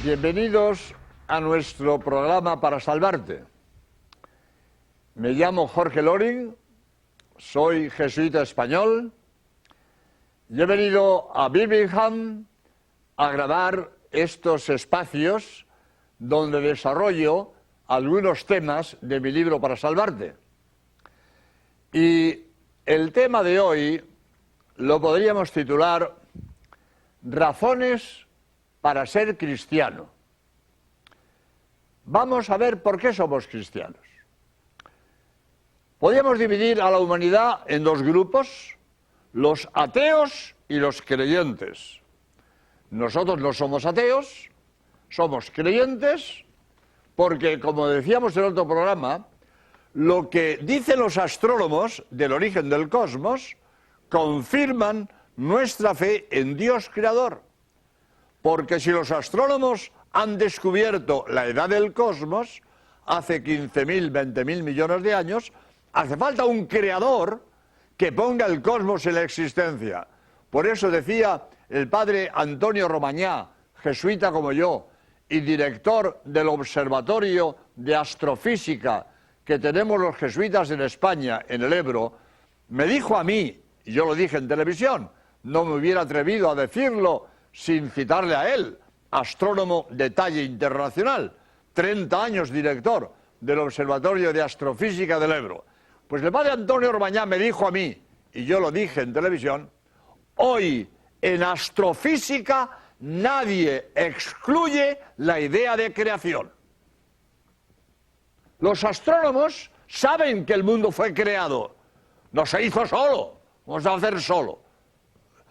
Bienvenidos a nuestro programa Para Salvarte. Me llamo Jorge Loring, soy jesuita español y he venido a Birmingham a grabar estos espacios donde desarrollo algunos temas de mi libro Para Salvarte. Y el tema de hoy lo podríamos titular Razones para ser cristiano. Vamos a ver por qué somos cristianos. Podríamos dividir a la humanidad en dos grupos, los ateos y los creyentes. Nosotros no somos ateos, somos creyentes, porque, como decíamos en otro programa, lo que dicen los astrónomos del origen del cosmos confirman nuestra fe en Dios creador. Porque si los astrónomos han descubierto la edad del cosmos, hace 15.000, 20.000 millones de años, hace falta un creador que ponga el cosmos en la existencia. Por eso decía el padre Antonio Romañá, jesuita como yo, y director del Observatorio de Astrofísica que tenemos los jesuitas en España, en el Ebro, me dijo a mí, y yo lo dije en televisión, no me hubiera atrevido a decirlo sin citarle a él, astrónomo de talla internacional, 30 años director del Observatorio de Astrofísica del Ebro. Pues el padre Antonio Romañá me dijo a mí, y yo lo dije en televisión, hoy en astrofísica nadie excluye la idea de creación. Los astrónomos saben que el mundo fue creado, no se hizo solo, vamos a hacer solo.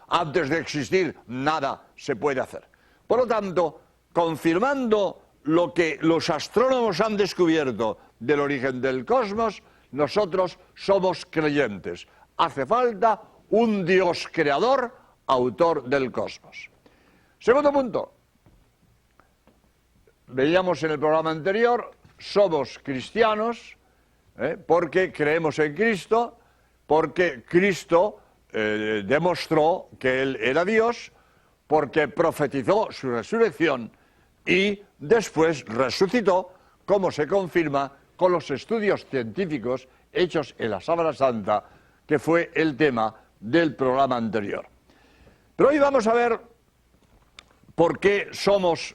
Antes de existir, nada se puede hacer. Por lo tanto, confirmando lo que los astrónomos han descubierto del origen del cosmos, nosotros somos creyentes. Hace falta un Dios creador, autor del cosmos. Segundo punto. Veíamos en el programa anterior, somos cristianos, porque creemos en Cristo, porque Cristo demostró que Él era Dios, porque profetizó su resurrección y después resucitó, como se confirma con los estudios científicos hechos en la Sábana Santa, que fue el tema del programa anterior. Pero hoy vamos a ver por qué somos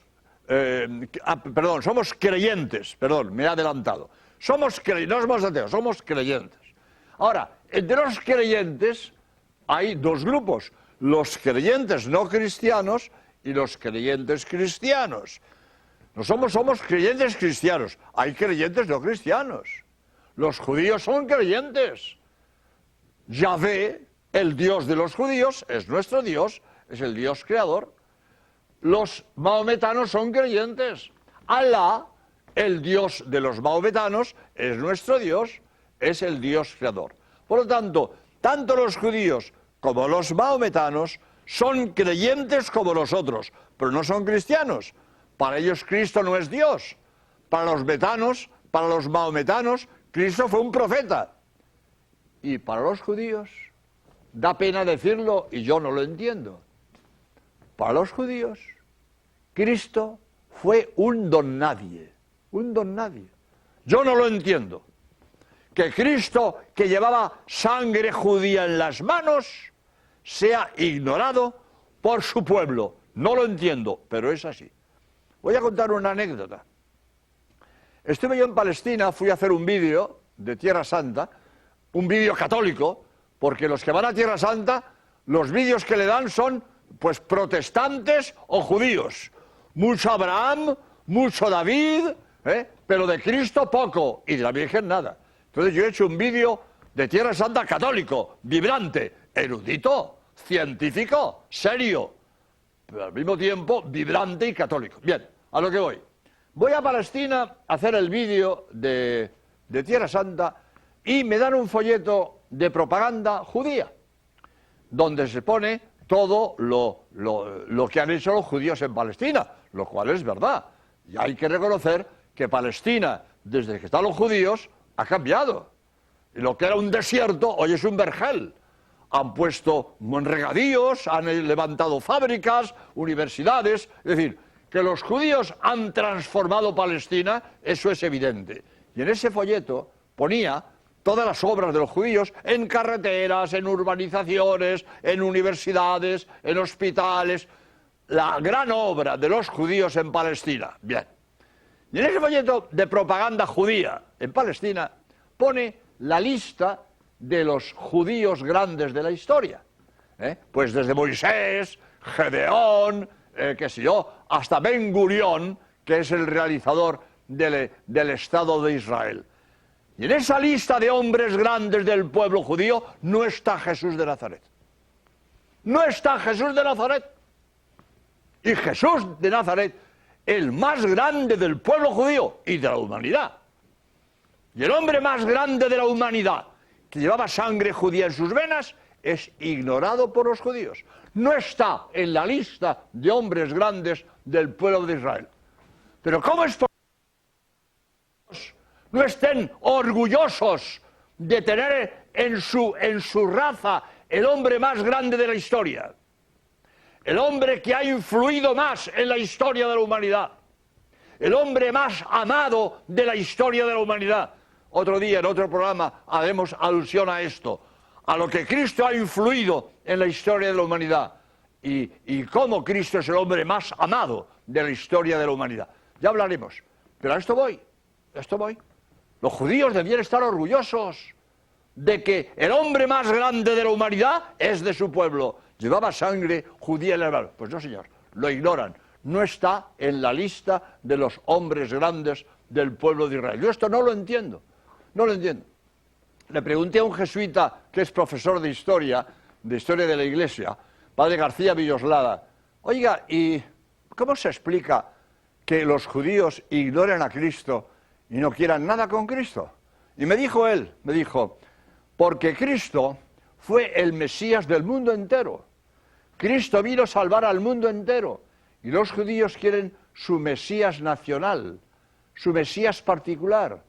creyentes, me he adelantado. No somos ateos, somos creyentes. Ahora, entre los creyentes hay dos grupos, los creyentes no cristianos y los creyentes cristianos. No somos creyentes cristianos, hay creyentes no cristianos. Los judíos son creyentes. Yahvé, el Dios de los judíos, es nuestro Dios, es el Dios creador. Los maometanos son creyentes. Alá, el Dios de los maometanos, es nuestro Dios, es el Dios creador. Por lo tanto, tanto los judíos como los maometanos son creyentes como nosotros, pero no son cristianos. Para ellos Cristo no es Dios. Para los metanos, para los maometanos, Cristo fue un profeta. Y para los judíos, da pena decirlo y yo no lo entiendo. Para los judíos, Cristo fue un don nadie. Un don nadie. Yo no lo entiendo. Que Cristo, que llevaba sangre judía en las manos, sea ignorado por su pueblo. No lo entiendo, pero es así. Voy a contar una anécdota. Estuve yo en Palestina, fui a hacer un vídeo de Tierra Santa, un vídeo católico, porque los que van a Tierra Santa, los vídeos que le dan son, pues, protestantes o judíos. Mucho Abraham, mucho David, pero de Cristo poco, y de la Virgen nada. Entonces yo he hecho un vídeo de Tierra Santa católico, vibrante, erudito, científico, serio, pero al mismo tiempo vibrante y católico. Bien, a lo que voy. Voy a Palestina a hacer el vídeo de Tierra Santa y me dan un folleto de propaganda judía, donde se pone todo lo que han hecho los judíos en Palestina, lo cual es verdad. Y hay que reconocer que Palestina, desde que están los judíos, ha cambiado. Y lo que era un desierto, hoy es un vergel. Han puesto regadíos, han levantado fábricas, universidades. Es decir, que los judíos han transformado Palestina, eso es evidente. Y en ese folleto ponía todas las obras de los judíos en carreteras, en urbanizaciones, en universidades, en hospitales, la gran obra de los judíos en Palestina. Bien. Y en ese folleto de propaganda judía en Palestina pone la lista de los judíos grandes de la historia. Pues desde Moisés, Gedeón, qué sé yo, hasta Ben Gurión, que es el realizador del Estado de Israel. Y en esa lista de hombres grandes del pueblo judío no está Jesús de Nazaret. No está Jesús de Nazaret. Y Jesús de Nazaret, el más grande del pueblo judío y de la humanidad. Y el hombre más grande de la humanidad, que llevaba sangre judía en sus venas, es ignorado por los judíos. No está en la lista de hombres grandes del pueblo de Israel. Pero ¿cómo es posible que no estén orgullosos de tener en su raza el hombre más grande de la historia? El hombre que ha influido más en la historia de la humanidad. El hombre más amado de la historia de la humanidad. Otro día, en otro programa, haremos alusión a esto, a lo que Cristo ha influido en la historia de la humanidad y cómo Cristo es el hombre más amado de la historia de la humanidad. Ya hablaremos, pero a esto voy. Los judíos debían estar orgullosos de que el hombre más grande de la humanidad es de su pueblo. Llevaba sangre judía en el alma. Pues no, señor, lo ignoran. No está en la lista de los hombres grandes del pueblo de Israel. Yo esto no lo entiendo. No lo entiendo. Le pregunté a un jesuita que es profesor de historia de la Iglesia, padre García Villoslada, oiga, ¿y cómo se explica que los judíos ignoren a Cristo y no quieran nada con Cristo? Y me dijo él, porque Cristo fue el Mesías del mundo entero. Cristo vino a salvar al mundo entero. Y los judíos quieren su Mesías nacional, su Mesías particular.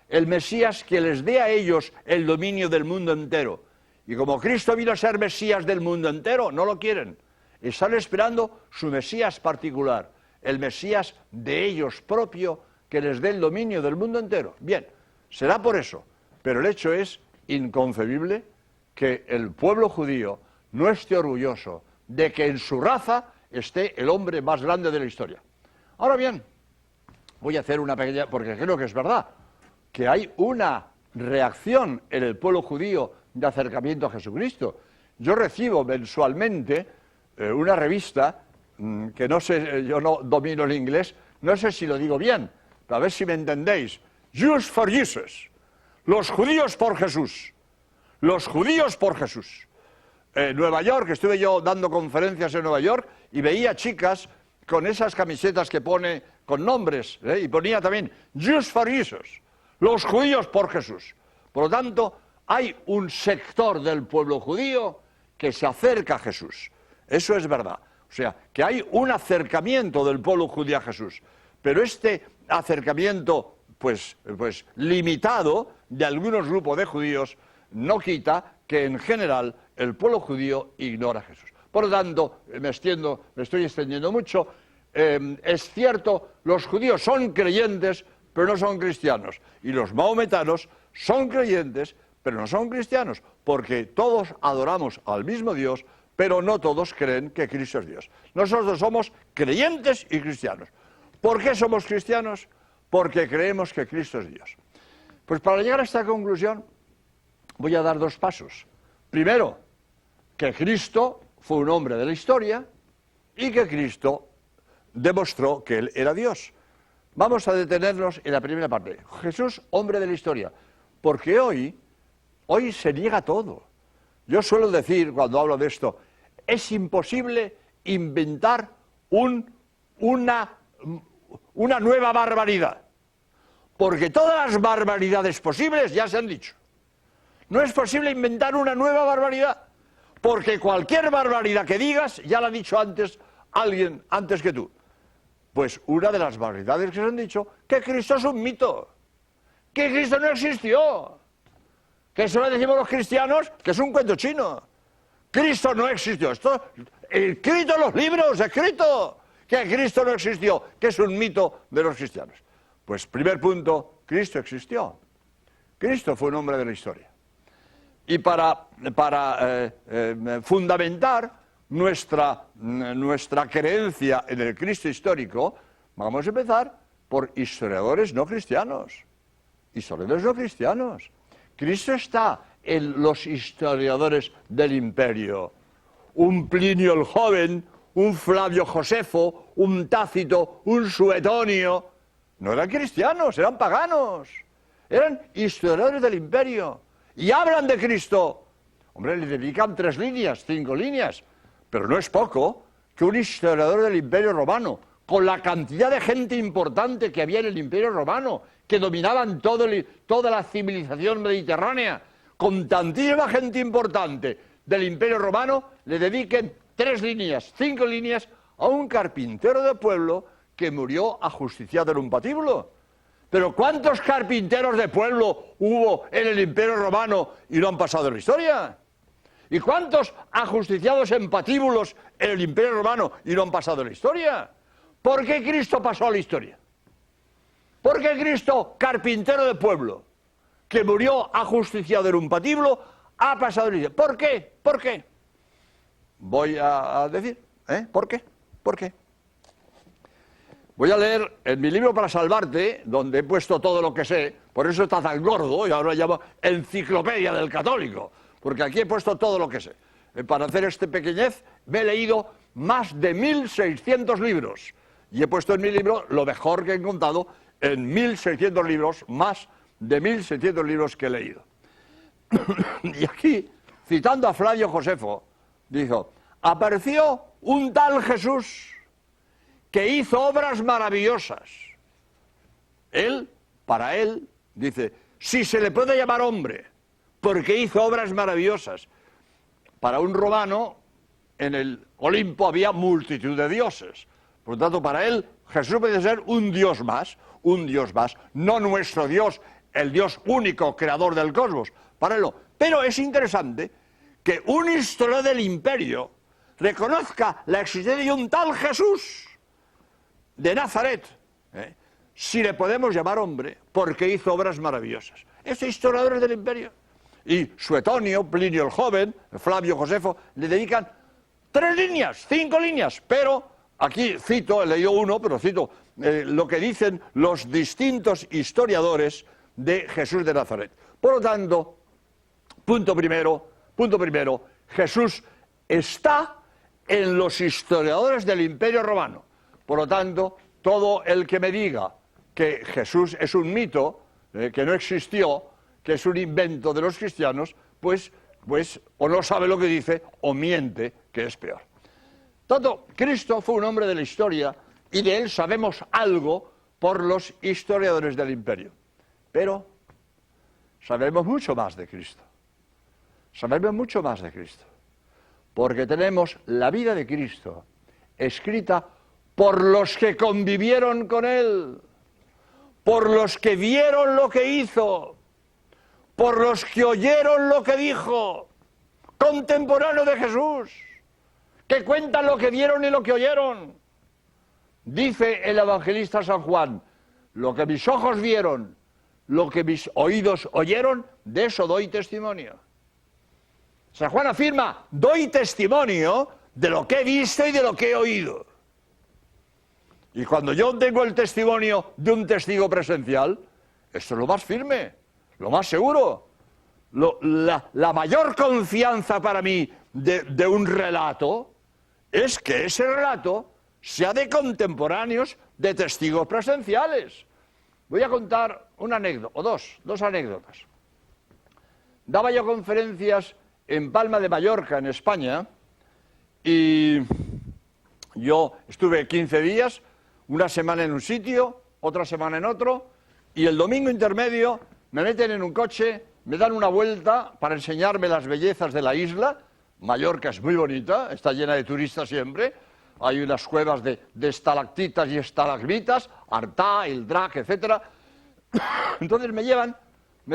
El Mesías que les dé a ellos el dominio del mundo entero. Y como Cristo vino a ser Mesías del mundo entero, no lo quieren. Están esperando su Mesías particular, el Mesías de ellos propio, que les dé el dominio del mundo entero. Bien, será por eso, pero el hecho es inconcebible que el pueblo judío no esté orgulloso de que en su raza esté el hombre más grande de la historia. Ahora bien, voy a hacer una pequeña, porque creo que es verdad, que hay una reacción en el pueblo judío de acercamiento a Jesucristo. Yo recibo mensualmente una revista que no sé, yo no domino el inglés, no sé si lo digo bien, pero a ver si me entendéis. Jews for Jesus. Los judíos por Jesús. Los judíos por Jesús. Nueva York, estuve yo dando conferencias en Nueva York y veía chicas con esas camisetas que pone con nombres, y ponía también Jews for Jesus. Los judíos por Jesús. Por lo tanto, hay un sector del pueblo judío que se acerca a Jesús. Eso es verdad. O sea, que hay un acercamiento del pueblo judío a Jesús. Pero este acercamiento, pues limitado de algunos grupos de judíos, no quita que en general el pueblo judío ignora a Jesús. Por lo tanto, me estoy extendiendo mucho. Es cierto, los judíos son creyentes, pero no son cristianos. Y los maometanos son creyentes, pero no son cristianos, porque todos adoramos al mismo Dios, pero no todos creen que Cristo es Dios. Nosotros somos creyentes y cristianos. ¿Por qué somos cristianos? Porque creemos que Cristo es Dios. Pues para llegar a esta conclusión voy a dar dos pasos. Primero, que Cristo fue un hombre de la historia y que Cristo demostró que Él era Dios. Vamos a detenernos en la primera parte. Jesús, hombre de la historia. Porque hoy se niega todo. Yo suelo decir, cuando hablo de esto, es imposible inventar una nueva barbaridad. Porque todas las barbaridades posibles ya se han dicho. No es posible inventar una nueva barbaridad. Porque cualquier barbaridad que digas, ya la ha dicho antes alguien antes que tú. Pues una de las barbaridades que se han dicho, que Cristo es un mito, que Cristo no existió, que eso le decimos los cristianos, que es un cuento chino. Cristo no existió, esto escrito en los libros, escrito, que Cristo no existió, que es un mito de los cristianos. Pues primer punto, Cristo existió. Cristo fue un hombre de la historia. Y para fundamentar nuestra creencia en el Cristo histórico, vamos a empezar por historiadores no cristianos. Historiadores no cristianos. Cristo está en los historiadores del imperio. Un Plinio el Joven, un Flavio Josefo, un Tácito, un Suetonio. No eran cristianos, eran paganos. Eran historiadores del imperio. Y hablan de Cristo. Hombre, le dedican 3 líneas, 5 líneas. Pero no es poco que un historiador del imperio romano, con la cantidad de gente importante que había en el imperio romano, que dominaban toda la civilización mediterránea, con tantísima gente importante del imperio romano, le dediquen 3 líneas, 5 líneas a un carpintero de pueblo que murió ajusticiado en un patíbulo. Pero ¿cuántos carpinteros de pueblo hubo en el imperio romano y no han pasado en la historia? ¿Y cuántos ajusticiados en patíbulos en el imperio romano y no han pasado en la historia? ¿Por qué Cristo pasó a la historia? ¿Por qué Cristo, carpintero de pueblo, que murió ajusticiado en un patíbulo, ha pasado a la historia? ¿Por qué? ¿Por qué? Voy a decir, ¿por qué? ¿Por qué? Voy a leer en mi libro Para Salvarte, donde he puesto todo lo que sé, por eso está tan gordo, y ahora lo llamo Enciclopedia del Católico, porque aquí he puesto todo lo que sé. Para hacer este pequeñez me he leído más de 1.600 libros, y he puesto en mi libro lo mejor que he encontrado en 1.600 libros, más de 1.600 libros que he leído. Y aquí, citando a Flavio Josefo, dijo, apareció un tal Jesús que hizo obras maravillosas. Él, para él, dice, si se le puede llamar hombre, porque hizo obras maravillosas. Para un romano, en el Olimpo había multitud de dioses. Por lo tanto, para él, Jesús puede ser un dios más, no nuestro Dios, el Dios único, creador del cosmos. Para él no. Pero es interesante que un historiador del imperio reconozca la existencia de un tal Jesús de Nazaret, si le podemos llamar hombre, porque hizo obras maravillosas. Estos historiadores del imperio. Y Suetonio, Plinio el Joven, Flavio Josefo, le dedican 3 líneas, 5 líneas, pero aquí cito, he leído uno, pero cito lo que dicen los distintos historiadores de Jesús de Nazaret. Por lo tanto, punto primero, Jesús está en los historiadores del Imperio Romano. Por lo tanto, todo el que me diga que Jesús es un mito, que no existió, que es un invento de los cristianos, pues o no sabe lo que dice o miente, que es peor. Tanto, Cristo fue un hombre de la historia y de él sabemos algo por los historiadores del imperio. Pero sabemos mucho más de Cristo. Sabemos mucho más de Cristo. Porque tenemos la vida de Cristo escrita por los que convivieron con él, por los que vieron lo que hizo, por los que oyeron lo que dijo, contemporáneo de Jesús, que cuentan lo que vieron y lo que oyeron. Dice el evangelista San Juan, lo que mis ojos vieron, lo que mis oídos oyeron, de eso doy testimonio. San Juan afirma, doy testimonio de lo que he visto y de lo que he oído. Y cuando yo tengo el testimonio de un testigo presencial, esto es lo más firme, lo más seguro. La mayor confianza para mí de un relato es que ese relato sea de contemporáneos, de testigos presenciales. Voy a contar una anécdota, o dos anécdotas. Daba yo conferencias en Palma de Mallorca, en España, y yo estuve 15 días, una semana en un sitio, otra semana en otro, y el domingo intermedio me meten en un coche, me dan una vuelta para enseñarme las bellezas de la isla. Mallorca es muy bonita, está llena de turistas siempre, hay unas cuevas de estalactitas y estalagmitas, Artà, el Drac, etc. Entonces me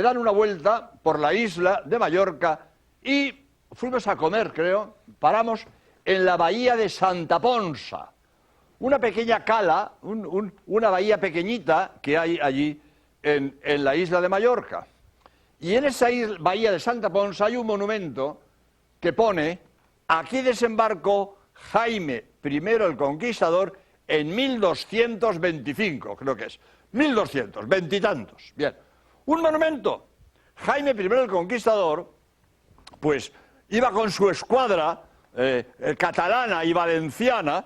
dan una vuelta por la isla de Mallorca y fuimos a comer, creo, paramos en la bahía de Santa Ponsa, una pequeña cala, una bahía pequeñita que hay allí en la isla de Mallorca. Y en esa bahía de Santa Ponsa hay un monumento que pone: aquí desembarcó Jaime I el Conquistador en 1225, creo que es. 1200, veintitantos. Bien. Un monumento. Jaime I el Conquistador, pues, iba con su escuadra catalana y valenciana,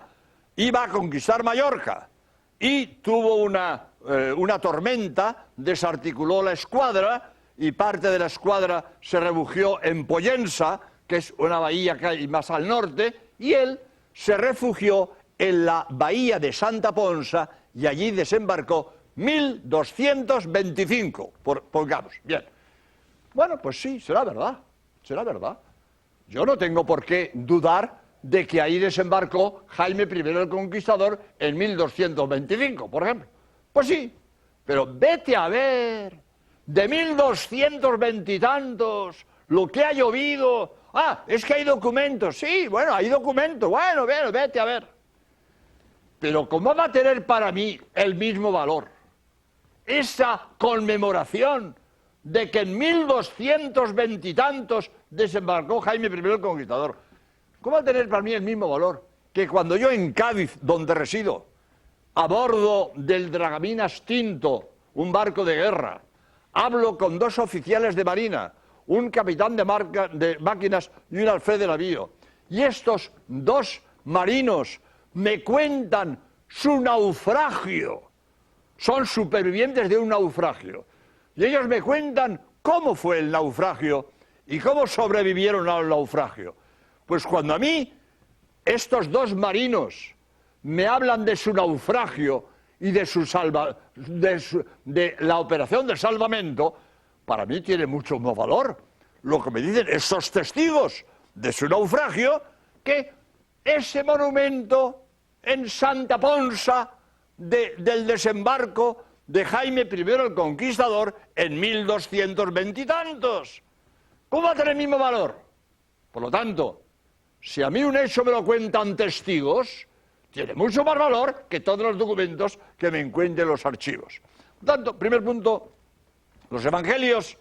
iba a conquistar Mallorca. Y tuvo una tormenta, desarticuló la escuadra, y parte de la escuadra se refugió en Pollensa, que es una bahía que hay más al norte, y él se refugió en la bahía de Santa Ponsa y allí desembarcó 1225, pongamos. Bien. Bueno, pues sí, será verdad, será verdad. Yo no tengo por qué dudar de que ahí desembarcó Jaime I el Conquistador en 1225, por ejemplo. Pues sí, pero vete a ver, de 1220 y tantos, lo que ha llovido. Ah, es que hay documentos. Sí, bueno, hay documentos. Bueno, vete a ver. Pero ¿cómo va a tener para mí el mismo valor esa conmemoración de que en 1220 y tantos desembarcó Jaime I el Conquistador? ¿Cómo va a tener para mí el mismo valor que cuando yo en Cádiz, donde resido, a bordo del Dragaminas Tinto, un barco de guerra, hablo con dos oficiales de marina, un capitán de máquinas y un alférez de navío, y estos dos marinos me cuentan su naufragio, son supervivientes de un naufragio, y ellos me cuentan cómo fue el naufragio y cómo sobrevivieron al naufragio? Pues cuando a mí estos dos marinos me hablan de su naufragio y de la operación de salvamento, para mí tiene mucho más valor lo que me dicen esos testigos de su naufragio que ese monumento en Santa Ponsa del desembarco de Jaime I el Conquistador en 1220 y tantos. ¿Cómo va a tener el mismo valor? Por lo tanto, si a mí un hecho me lo cuentan testigos, tiene mucho más valor que todos los documentos que me encuentren los archivos. Por tanto, primer punto, los evangelios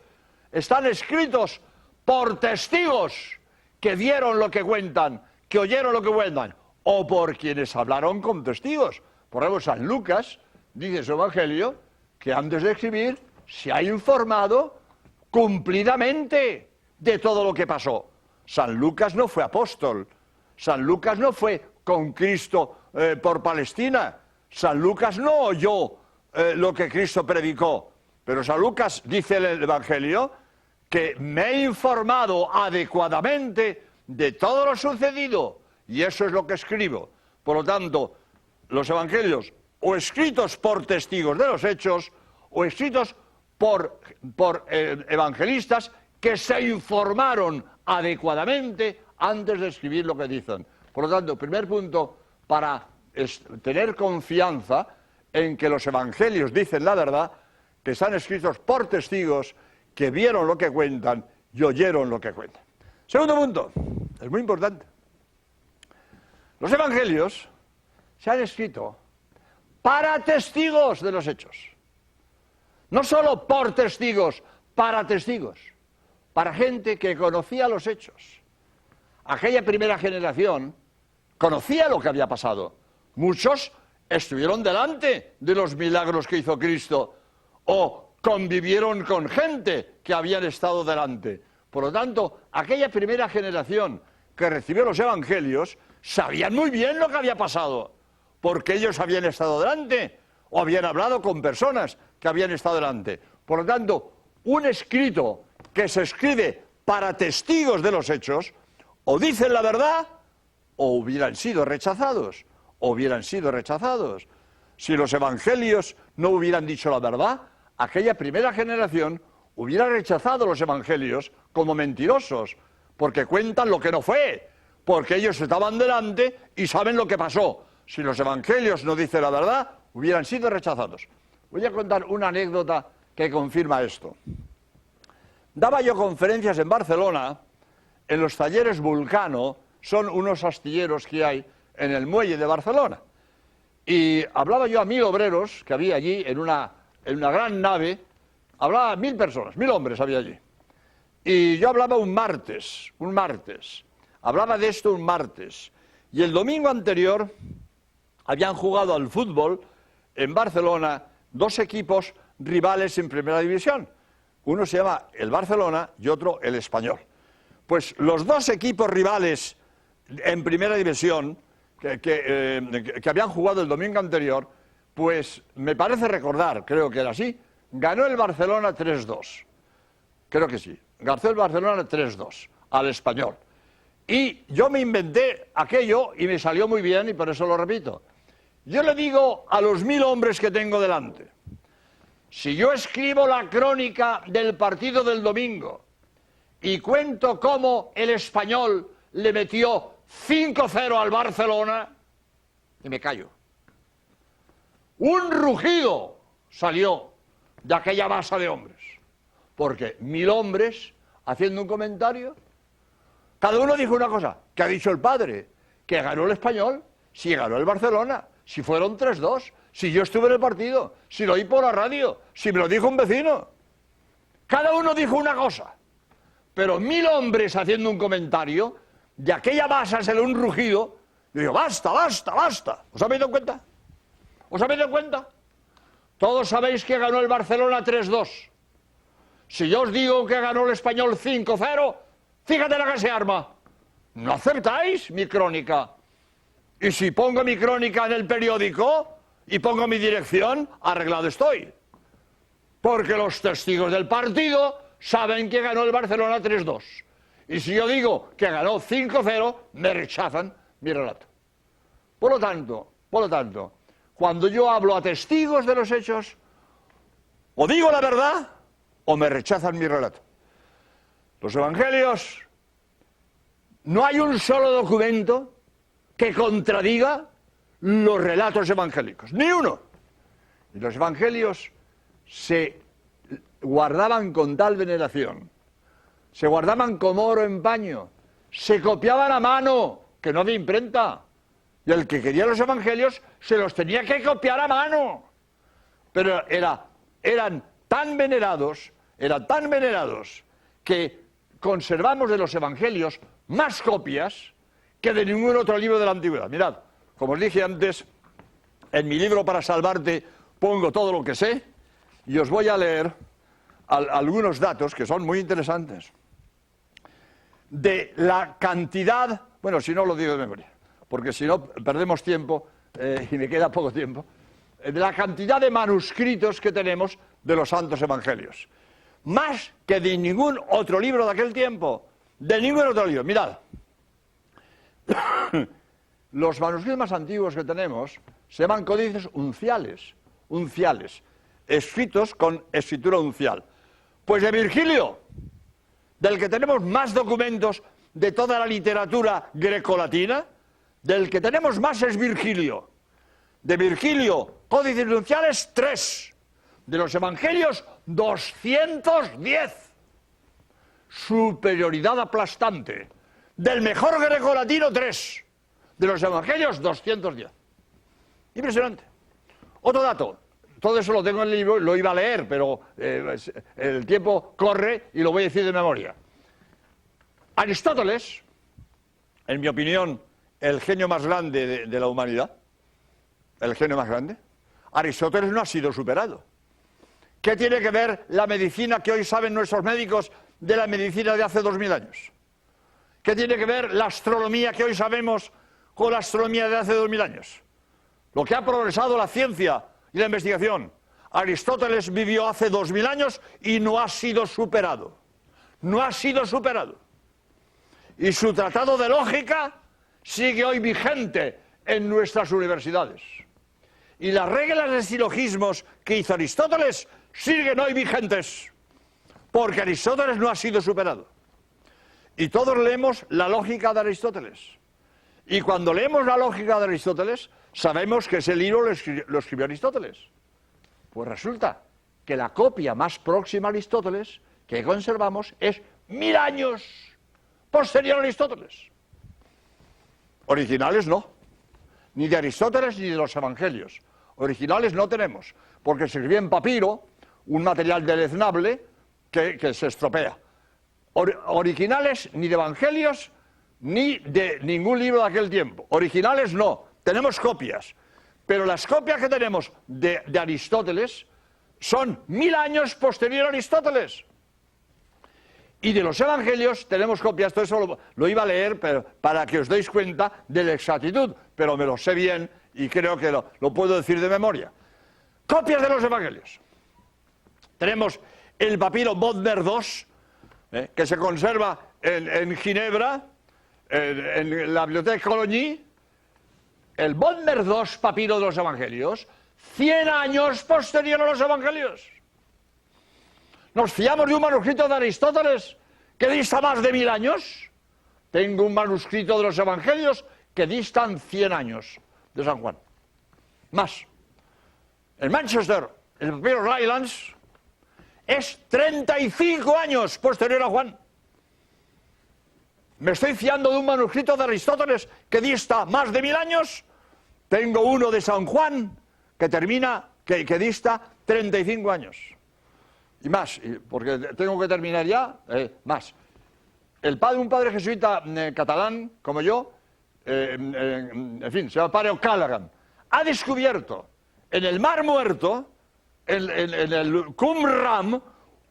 están escritos por testigos que vieron lo que cuentan, que oyeron lo que cuentan, o por quienes hablaron con testigos. Por ejemplo, San Lucas dice en su evangelio que antes de escribir se ha informado cumplidamente de todo lo que pasó. San Lucas no fue apóstol, San Lucas no fue con Cristo por Palestina, San Lucas no oyó lo que Cristo predicó, pero San Lucas dice en el Evangelio que me he informado adecuadamente de todo lo sucedido y eso es lo que escribo. Por lo tanto, los Evangelios o escritos por testigos de los hechos o escritos por evangelistas que se informaron adecuadamente antes de escribir lo que dicen. Por lo tanto, primer punto, para tener confianza en que los evangelios dicen la verdad, que están escritos por testigos que vieron lo que cuentan y oyeron lo que cuentan. Segundo punto, es muy importante. Los evangelios se han escrito para testigos de los hechos. No solo por testigos, para testigos. Para gente que conocía los hechos. Aquella primera generación conocía lo que había pasado. Muchos estuvieron delante de los milagros que hizo Cristo o convivieron con gente que habían estado delante. Por lo tanto, aquella primera generación que recibió los evangelios sabían muy bien lo que había pasado, porque ellos habían estado delante o habían hablado con personas que habían estado delante. Por lo tanto, un escrito que se escribe para testigos de los hechos, o dicen la verdad, o hubieran sido rechazados, Si los evangelios no hubieran dicho la verdad, aquella primera generación hubiera rechazado los evangelios como mentirosos, porque cuentan lo que no fue, porque ellos estaban delante y saben lo que pasó. Si los evangelios no dicen la verdad, hubieran sido rechazados. Voy a contar una anécdota que confirma esto. Daba yo conferencias en Barcelona, en los talleres Vulcano, son unos astilleros que hay en el muelle de Barcelona. Y hablaba yo a 1000 obreros que había allí en una gran nave, hablaba a 1000 personas, 1000 hombres había allí. Y yo hablaba un martes, hablaba de esto un martes. Y el domingo anterior habían jugado al fútbol en Barcelona 2 equipos rivales en primera división. Uno se llama el Barcelona y otro el Español. Pues los 2 equipos rivales en primera división que habían jugado el domingo anterior, pues me parece recordar, creo que era así, ganó el Barcelona 3-2. Creo que sí. Ganó el Barcelona 3-2 al Español. Y yo me inventé aquello y me salió muy bien y por eso lo repito. Yo le digo a los 1000 hombres que tengo delante, si yo escribo la crónica del partido del domingo y cuento cómo el Español le metió 5-0 al Barcelona, y me callo. Un rugido salió de aquella masa de hombres, porque 1000 hombres haciendo un comentario, cada uno dijo una cosa, que ha dicho el padre, que ganó el Español, si ganó el Barcelona, si fueron 3-2, si yo estuve en el partido, si lo oí por la radio, si me lo dijo un vecino. Cada uno dijo una cosa, pero 1000 hombres haciendo un comentario, de aquella masa se le un rugido, y digo, basta, basta, basta. ¿Os habéis dado cuenta? ¿Os habéis dado cuenta? Todos sabéis que ganó el Barcelona 3-2. Si yo os digo que ganó el Español 5-0, fíjate la que se arma. ¿No acertáis mi crónica? Y si pongo mi crónica en el periódico y pongo mi dirección, arreglado estoy. Porque los testigos del partido saben que ganó el Barcelona 3-2. Y si yo digo que ganó 5-0, me rechazan mi relato. Por lo tanto, cuando yo hablo a testigos de los hechos, o digo la verdad o me rechazan mi relato. Los evangelios, no hay un solo documento que contradiga los relatos evangélicos, ni uno. Y los evangelios se guardaban con tal veneración, se guardaban como oro en paño, se copiaban a mano, que no había imprenta. Y el que quería los evangelios se los tenía que copiar a mano. Pero eran tan venerados que conservamos de los evangelios más copias que de ningún otro libro de la antigüedad. Mirad, como os dije antes, en mi libro Para Salvarte pongo todo lo que sé y os voy a leer algunos datos que son muy interesantes de la cantidad, bueno, si no lo digo de memoria, porque si no perdemos tiempo y me queda poco tiempo, de la cantidad de manuscritos que tenemos de los santos evangelios. Más que de ningún otro libro de aquel tiempo, de ningún otro libro. Mirad, los manuscritos más antiguos que tenemos se llaman códices unciales, escritos con escritura uncial. Pues de Virgilio, del que tenemos más documentos de toda la literatura grecolatina, del que tenemos más es Virgilio. De Virgilio, códices unciales 3, de los evangelios 210. Superioridad aplastante. Del mejor grecolatino 3, de los evangelios 210. Impresionante. Otro dato, todo eso lo tengo en el libro, lo iba a leer, pero el tiempo corre y lo voy a decir de memoria. Aristóteles, en mi opinión, el genio más grande de la humanidad, el genio más grande, Aristóteles no ha sido superado. ¿Qué tiene que ver la medicina que hoy saben nuestros médicos de la medicina de hace 2000 años? ¿Qué tiene que ver la astronomía que hoy sabemos con la astronomía de hace 2000 años? Lo que ha progresado la ciencia y la investigación. Aristóteles vivió hace 2000 años y no ha sido superado. No ha sido superado. Y su tratado de lógica sigue hoy vigente en nuestras universidades. Y las reglas de silogismos que hizo Aristóteles siguen hoy vigentes, porque Aristóteles no ha sido superado. Y todos leemos la lógica de Aristóteles. Y cuando leemos la lógica de Aristóteles, sabemos que ese libro lo escribió Aristóteles. Pues resulta que la copia más próxima a Aristóteles que conservamos es 1000 años posterior a Aristóteles. Originales no. ni de Aristóteles ni de los evangelios. Originales no tenemos, porque se escribía en papiro, un material deleznable que se estropea. Originales ni de evangelios ni de ningún libro de aquel tiempo. Originales no, tenemos copias. Pero las copias que tenemos de Aristóteles son 1000 años posterior a Aristóteles. Y de los evangelios tenemos copias, todo eso lo iba a leer pero para que os deis cuenta de la exactitud, pero me lo sé bien y creo que lo puedo decir de memoria. Copias de los evangelios. Tenemos el papiro Bodmer II, que se conserva en Ginebra, en la Biblioteca Coligny. El Bodmer II papiro de los evangelios, 100 años posterior a los evangelios. ¿Nos fiamos de un manuscrito de Aristóteles que dista más de 1000 años? Tengo un manuscrito de los evangelios que distan 100 años de San Juan. Más. En Manchester, el papiro Rylands es 35 años posterior a Juan. ¿Me estoy fiando de un manuscrito de Aristóteles que dista más de 1000 años? Tengo uno de San Juan que dista 35 años. Y más, porque tengo que terminar ya, más. Un padre jesuita catalán, como yo, en fin, se llama padre O'Callaghan, ha descubierto en el Mar Muerto, en el Qumran,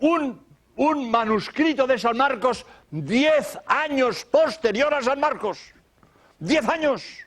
un manuscrito de San Marcos 10 años posterior a San Marcos. 10 años.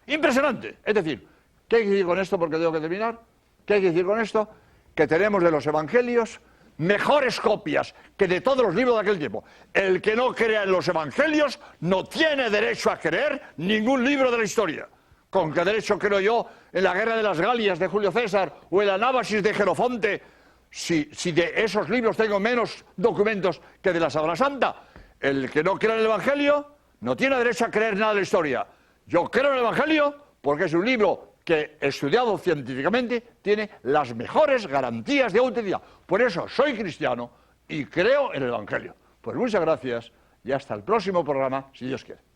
Impresionante. Es decir, ¿qué hay que decir con esto? Porque tengo que terminar. ¿Qué hay que decir con esto? Que tenemos de los evangelios mejores copias que de todos los libros de aquel tiempo. El que no crea en los evangelios no tiene derecho a creer ningún libro de la historia. ¿Con qué derecho creo yo en la guerra de las Galias de Julio César o en la Anábasis de Jenofonte si de esos libros tengo menos documentos que de la Sagrada Santa? El que no crea en el evangelio no tiene derecho a creer nada de la historia. Yo creo en el evangelio porque es un libro que, estudiado científicamente, tiene las mejores garantías de autenticidad. Por eso soy cristiano y creo en el evangelio. Pues muchas gracias y hasta el próximo programa, si Dios quiere.